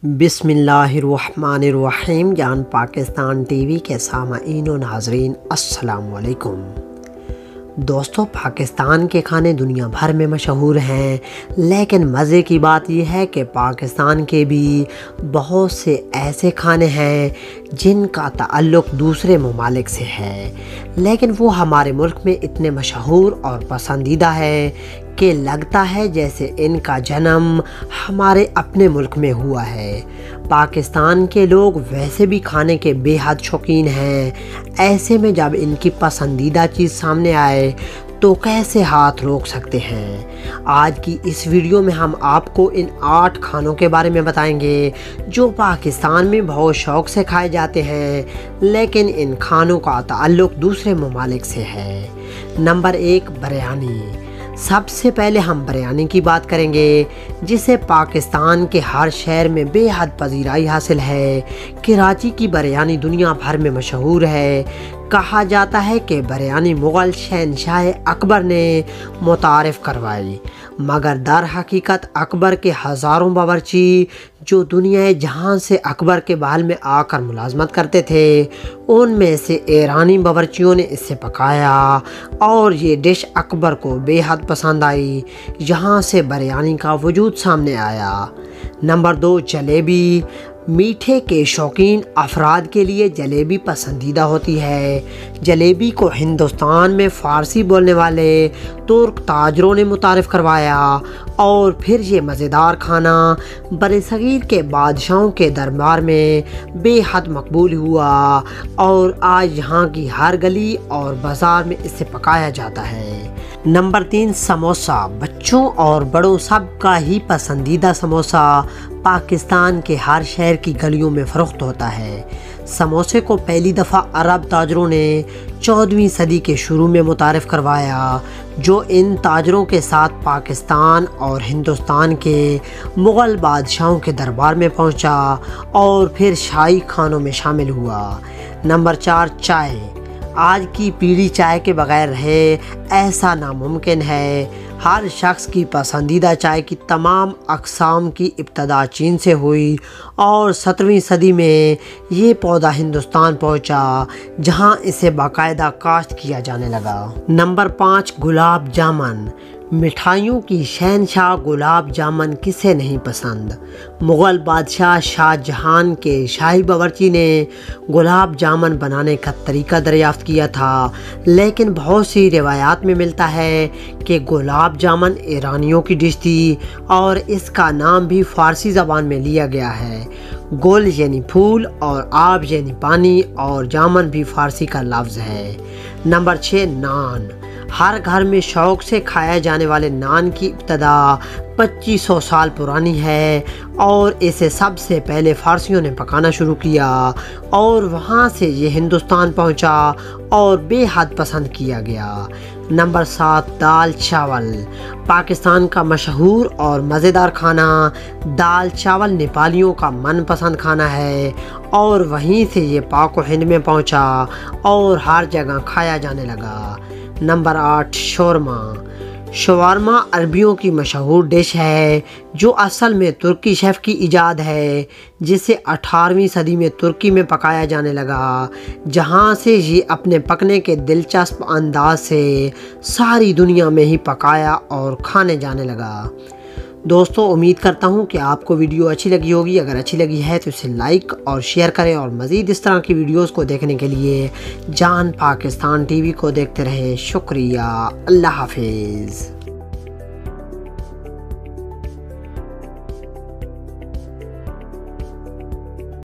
بسم اللہ الرحمن الرحیم۔ جان پاکستان ٹی وی کے سامعین و ناظرین السلام علیکم۔ دوستو، پاکستان کے کھانے دنیا بھر میں مشہور ہیں، لیکن مزے کی بات یہ ہے کہ پاکستان کے بھی بہت سے ایسے کھانے ہیں جن کا تعلق دوسرے ممالک سے ہے، لیکن وہ ہمارے ملک میں اتنے مشہور اور پسندیدہ ہیں کہ لگتا ہے جیسے ان کا جنم ہمارے اپنے ملک میں ہوا ہے۔ پاکستان کے لوگ ویسے بھی کھانے کے بے حد شوقین ہیں، ایسے میں جب ان کی پسندیدہ چیز سامنے آئے تو کیسے ہاتھ روک سکتے ہیں۔ آج کی اس ویڈیو میں ہم آپ کو ان 8 کھانوں کے بارے میں بتائیں گے جو پاکستان میں بہت شوق سے کھائے جاتے ہیں، لیکن ان کھانوں کا تعلق دوسرے ممالک سے ہے۔ نمبر 1، بریانی۔ سب سے پہلے ہم بریانی کی بات کریں گے، جسے پاکستان کے ہر شہر میں بے حد پذیرائی حاصل ہے۔ کراچی کی بریانی دنیا بھر میں مشہور ہے۔ کہا جاتا ہے کہ بریانی مغل شہنشاہ اکبر نے متعارف کروائی، مگر در حقیقت اکبر کے ہزاروں باورچی جو دنیا جہاں سے اکبر کے محل میں آ کر ملازمت کرتے تھے، ان میں سے ایرانی باورچیوں نے اسے پکایا اور یہ ڈش اکبر کو بے حد پسند آئی، یہاں سے بریانی کا وجود سامنے آیا۔ نمبر 2، جلیبی۔ میٹھے کے شوقین افراد کے لیے جلیبی پسندیدہ ہوتی ہے۔ جلیبی کو ہندوستان میں فارسی بولنے والے ترک تاجروں نے متعارف کروایا اور پھر یہ مزیدار کھانا برصغیر کے بادشاہوں کے دربار میں بے حد مقبول ہوا اور آج یہاں کی ہر گلی اور بازار میں اسے پکایا جاتا ہے۔ نمبر 3، سموسہ۔ بچوں اور بڑوں سب کا ہی پسندیدہ سموسہ پاکستان کے ہر شہر کی گلیوں میں فروخت ہوتا ہے۔ سموسے کو پہلی دفعہ عرب تاجروں نے 14ویں صدی کے شروع میں متعارف کروایا، جو ان تاجروں کے ساتھ پاکستان اور ہندوستان کے مغل بادشاہوں کے دربار میں پہنچا اور پھر شاہی کھانوں میں شامل ہوا۔ نمبر 4، چائے۔ آج کی پیڑھی چائے کے بغیر رہے ایسا ناممکن ہے۔ ہر شخص کی پسندیدہ چائے کی تمام اقسام کی ابتدا چین سے ہوئی اور 17ویں صدی میں یہ پودا ہندوستان پہنچا، جہاں اسے باقاعدہ کاشت کیا جانے لگا۔ نمبر 5، گلاب جامن۔ مٹھائیوں کی شہنشاہ گلاب جامن کسے نہیں پسند۔ مغل بادشاہ شاہ جہان کے شاہی باورچی نے گلاب جامن بنانے کا طریقہ دریافت کیا تھا، لیکن بہت سی روایات میں ملتا ہے کہ گلاب جامن ایرانیوں کی ڈش تھی اور اس کا نام بھی فارسی زبان میں لیا گیا ہے۔ گل یعنی پھول اور آب یعنی پانی اور جامن بھی فارسی کا لفظ ہے۔ نمبر 6، نان۔ ہر گھر میں شوق سے کھایا جانے والے نان کی ابتدا 2500 سال پرانی ہے اور اسے سب سے پہلے فارسیوں نے پکانا شروع کیا اور وہاں سے یہ ہندوستان پہنچا اور بے حد پسند کیا گیا۔ نمبر 7، دال چاول۔ پاکستان کا مشہور اور مزیدار کھانا دال چاول نیپالیوں کا من پسند کھانا ہے اور وہیں سے یہ پاک و ہند میں پہنچا اور ہر جگہ کھایا جانے لگا۔ نمبر 8، شورما۔ شورما عربیوں کی مشہور ڈش ہے جو اصل میں ترکی شیف کی ایجاد ہے، جسے 18ویں صدی میں ترکی میں پکایا جانے لگا، جہاں سے یہ اپنے پکنے کے دلچسپ انداز سے ساری دنیا میں ہی پکایا اور کھانے جانے لگا۔ دوستو، امید کرتا ہوں کہ آپ کو ویڈیو اچھی لگی ہوگی۔ اگر اچھی لگی ہے تو اسے لائک اور شیئر کریں اور مزید اس طرح کی ویڈیوز کو دیکھنے کے لیے جان پاکستان ٹی وی کو دیکھتے رہیں۔ شکریہ۔ اللہ حافظ۔